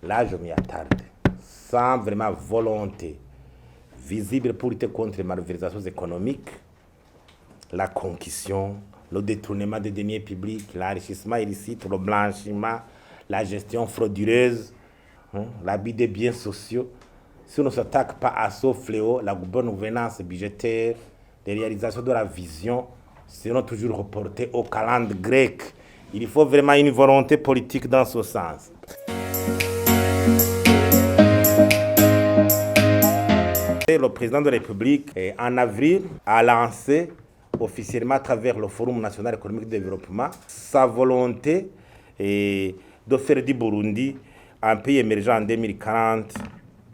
Là, je m'y attarde. Sans vraiment volonté visible pour lutter contre les malversations économiques, la concussion, le détournement des deniers publics, l'enrichissement illicite, le blanchiment, la gestion frauduleuse, l'abus des biens sociaux. Si on ne s'attaque pas à ce fléau, la bonne gouvernance budgétaire, les réalisations de la vision seront toujours reportées au calendrier grec. Il faut vraiment une volonté politique dans ce sens. Le président de la République, en avril, a lancé officiellement à travers le Forum national économique de développement sa volonté de faire du Burundi un pays émergent en 2040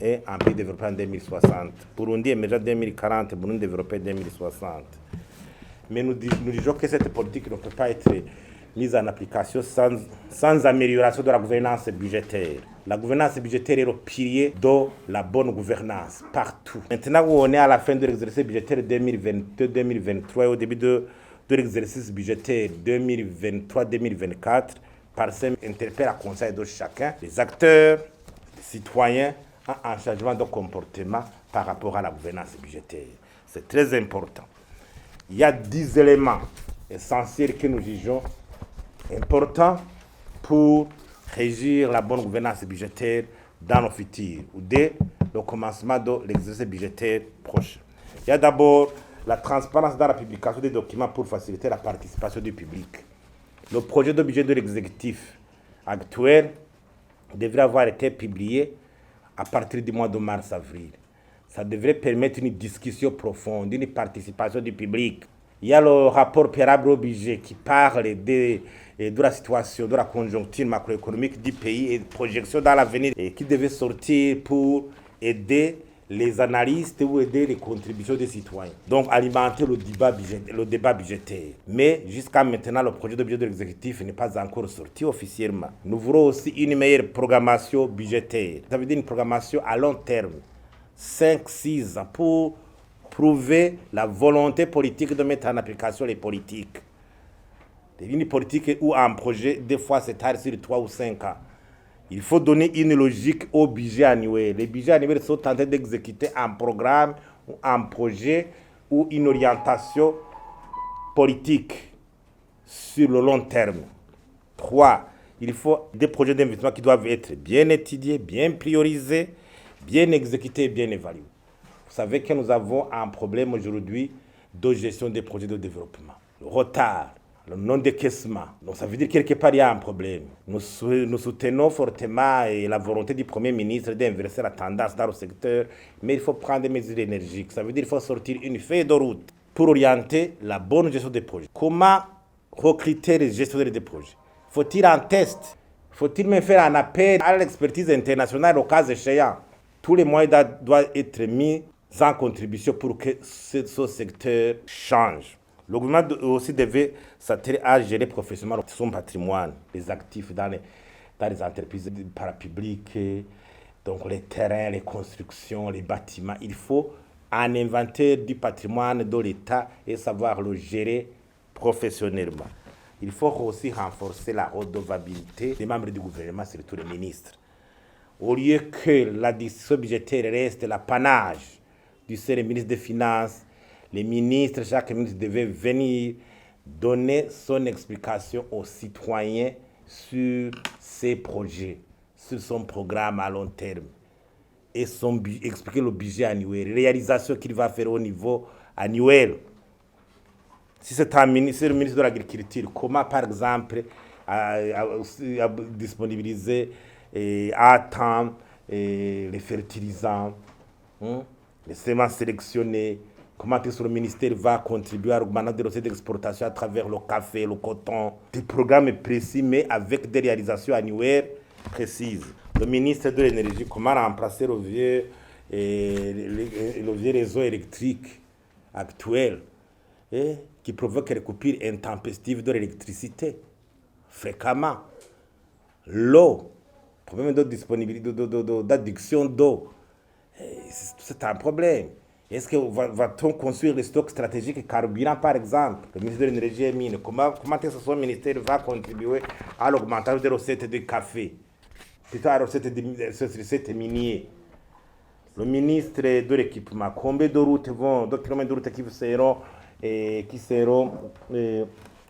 et un pays développé en 2060. Burundi émergent en 2040, Burundi développé en 2060. Mais nous disons que cette politique ne peut pas être mise en application sans amélioration de la gouvernance budgétaire. La gouvernance budgétaire est le pilier de la bonne gouvernance partout. Maintenant où on est à la fin de l'exercice budgétaire 2022-2023 et au début de l'exercice budgétaire 2023-2024, Parsem interpelle à conseil de chacun, les acteurs, les citoyens, un changement de comportement par rapport à la gouvernance budgétaire. C'est très important. Il y a 10 éléments essentiels que nous jugeons importants pour régir la bonne gouvernance budgétaire dans le futur ou dès le commencement de l'exercice budgétaire prochain. Il y a d'abord la transparence dans la publication des documents pour faciliter la participation du public. Le projet de budget de l'exécutif actuel devrait avoir été publié à partir du mois de mars-avril. Ça devrait permettre une discussion profonde, une participation du public. Il y a le rapport préalable au budget qui parle de la situation, de la conjoncture macroéconomique du pays et de projections dans l'avenir et qui devait sortir pour aider les analystes ou aider les contributions des citoyens. Donc alimenter le débat budgétaire. Mais jusqu'à maintenant, le projet de budget de l'exécutif n'est pas encore sorti officiellement. Nous voulons aussi une meilleure programmation budgétaire. Ça veut dire une programmation à long terme. 5-6 ans pour prouver la volonté politique de mettre en application les politiques. Une politique ou un projet, des fois, s'étale sur 3 ou 5 ans. Il faut donner une logique au budget annuel. Les budgets annuels sont tentés d'exécuter un programme ou un projet ou une orientation politique sur le long terme. 3. Il faut des projets d'investissement qui doivent être bien étudiés, bien priorisés, bien exécutés et bien évalués. Vous savez que nous avons un problème aujourd'hui de gestion des projets de développement. Le retard, le non-décaissement. Donc ça veut dire quelque part il y a un problème. Nous soutenons fortement la volonté du Premier ministre d'inverser la tendance dans le secteur, mais il faut prendre des mesures énergiques. Ça veut dire qu'il faut sortir une feuille de route pour orienter la bonne gestion des projets. Comment recruter les gestionnaires des projets? Faut-il un test? Faut-il même faire un appel à l'expertise internationale au cas échéant? Tous les moyens doivent être mis en contribution pour que ce secteur change. Le gouvernement aussi devait s'atteler à gérer professionnellement son patrimoine, les actifs dans les entreprises parapubliques, donc les terrains, les constructions, les bâtiments. Il faut un inventaire du patrimoine de l'État et savoir le gérer professionnellement. Il faut aussi renforcer la redevabilité des membres du gouvernement, surtout les ministres. Au lieu que la discussion budgétaire reste l'apanage du seul ministre des Finances, les ministres, chaque ministre devait venir donner son explication aux citoyens sur ses projets, sur son programme à long terme et expliquer le budget annuel, les réalisations qu'il va faire au niveau annuel. Si c'est le ministre de l'Agriculture, comment par exemple disponibiliser à temps les fertilisants, les semences sélectionnées, comment est-ce que le ministère va contribuer à augmenter les recettes d'exportation à travers le café, le coton, des programmes précis mais avec des réalisations annuelles précises. Le ministre de l'Énergie, comment remplacer le vieux réseau électrique actuel qui provoque les coupures intempestives de l'électricité fréquemment. L'eau, problème de disponibilité, d'adduction d'eau, c'est un problème. Est-ce que va-t-on construire les stocks stratégiques carburant, par exemple? Le ministère de l'Énergie et Mines, comment est-ce que son ministère va contribuer à l'augmentation des recettes de café? plutôt alors cette minier. Le ministre de l'équipement, combien de routes vont, de kilomètres de routes qui seront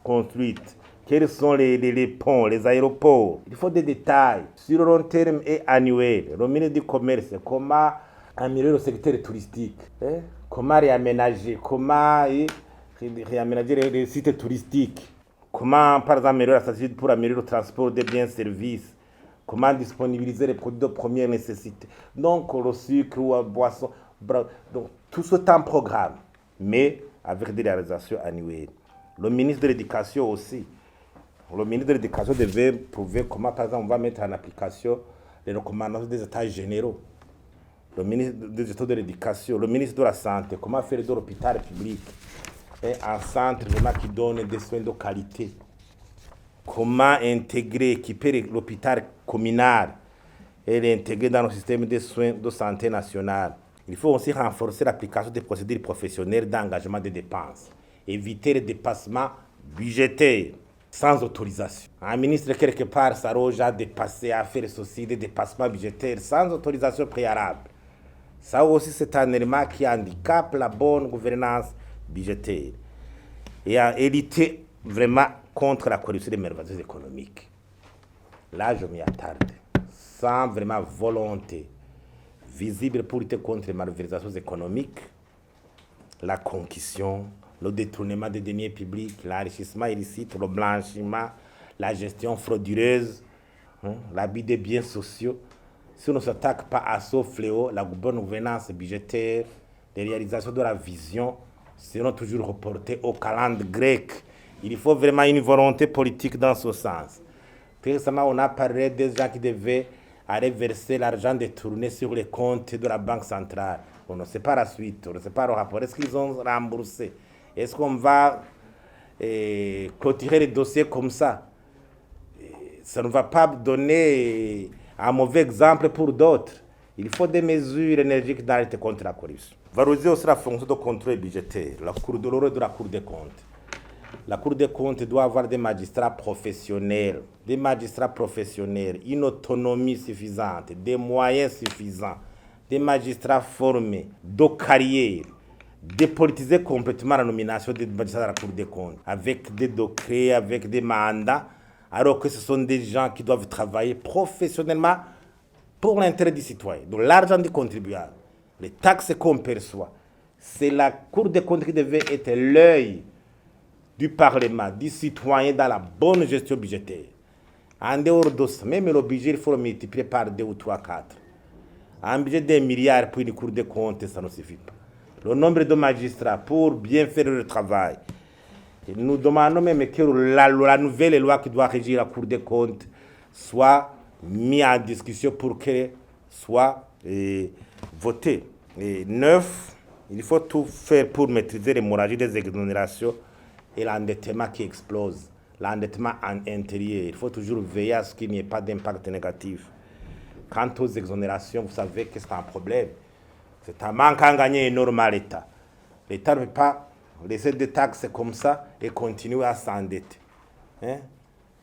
construites? Quels sont les ponts, les aéroports? Il faut des détails sur le long terme et annuel. Le ministre du Commerce, comment améliorer le secteur touristique? Comment réaménager? Comment réaménager les sites touristiques? Comment, par exemple, améliorer la stratégie pour améliorer le transport des biens et services? Comment disponibiliser les produits de première nécessité? Donc, le sucre ou la boisson. Donc, tout ce temps programme, mais avec des réalisations annuelles. Le ministre de l'Éducation aussi. Le ministre de l'Éducation devait prouver comment, par exemple, on va mettre en application les recommandations des États généraux. Le ministre de l'Éducation, le ministre de la Santé, comment faire de l'hôpital public un centre vraiment qui donne des soins de qualité. Comment intégrer, équiper l'hôpital communal et l'intégrer dans le système de soins de santé national. Il faut aussi renforcer l'application des procédures professionnelles d'engagement des dépenses, éviter les dépassements budgétaires sans autorisation. Un ministre, quelque part, s'arroge à dépasser, à faire ceci, des dépassements budgétaires sans autorisation préalable. Ça aussi, c'est un élément qui handicape la bonne gouvernance budgétaire et à éviter vraiment contre la corruption des merveilleuses économiques. Là, je m'y attarde. Sans vraiment volonté visible pour lutter contre les malversations économiques, la concussion, le détournement des deniers publics, l'enrichissement illicite, le blanchiment, la gestion frauduleuse, l'abus des biens sociaux. Si on ne s'attaque pas à ce fléau, la bonne gouvernance budgétaire, les réalisations de la vision seront toujours reportées au calendrier grec. Il faut vraiment une volonté politique dans ce sens. Très récemment, on a parlé des gens qui devaient aller verser l'argent détourné sur les comptes de la Banque centrale. On ne sait pas la suite, on ne sait pas le rapport. Est-ce qu'ils ont remboursé? Est-ce qu'on va clôturer les dossiers comme ça? Ça ne va pas donner un mauvais exemple pour d'autres. Il faut des mesures énergiques dans la lutte contre la corruption. Valoriser aussi la fonction de contrôle budgétaire, le rôle de la Cour des comptes. La Cour des comptes doit avoir des magistrats professionnels, une autonomie suffisante, des moyens suffisants, des magistrats formés, de carrière, dépolitiser complètement la nomination des magistrats de la Cour des comptes, avec des décrets, avec des mandats, alors que ce sont des gens qui doivent travailler professionnellement pour l'intérêt du citoyen, de l'argent du contribuable, les taxes qu'on perçoit. C'est la Cour des comptes qui devait être l'œil du Parlement, du citoyen dans la bonne gestion budgétaire. En dehors de ça, même le budget, il faut le multiplier par 2 ou 3, 4. Un budget d'1 milliard pour une Cour des comptes, ça ne suffit pas. Le nombre de magistrats pour bien faire le travail. Et nous demandons même que la nouvelle loi qui doit régir la Cour des comptes soit mise en discussion pour qu'elle soit votée. Et 9, il faut tout faire pour maîtriser l'hémorragie des exonérations et l'endettement qui explose, l'endettement intérieur. Il faut toujours veiller à ce qu'il n'y ait pas d'impact négatif. Quant aux exonérations, vous savez que c'est un problème. C'est un manque à gagner énorme à l'État. L'État ne peut pas laisser des taxes comme ça et continuer à s'endetter.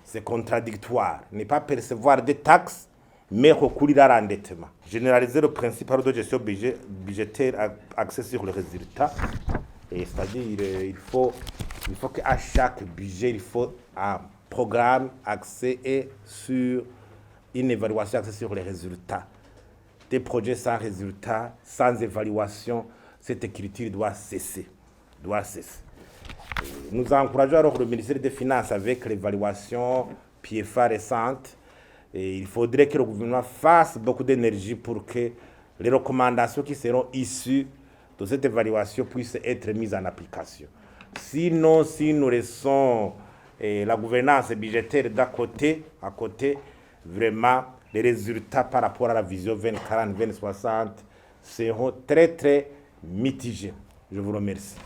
C'est contradictoire. Ne pas percevoir des taxes, mais recourir à l'endettement. Généraliser le principe de gestion budgétaire axé sur le résultat. C'est-à-dire il faut qu'à chaque budget, il faut un programme axé sur une évaluation axée sur les résultats. Des projets sans résultats, sans évaluation, cette écriture doit cesser. Nous encourageons alors le ministère des Finances avec l'évaluation PIEFA récente. Et il faudrait que le gouvernement fasse beaucoup d'énergie pour que les recommandations qui seront issues de cette évaluation puissent être mises en application. Sinon, si nous laissons la gouvernance budgétaire à côté, vraiment, les résultats par rapport à la vision 2040-2060 seront très, très mitigés. Je vous remercie.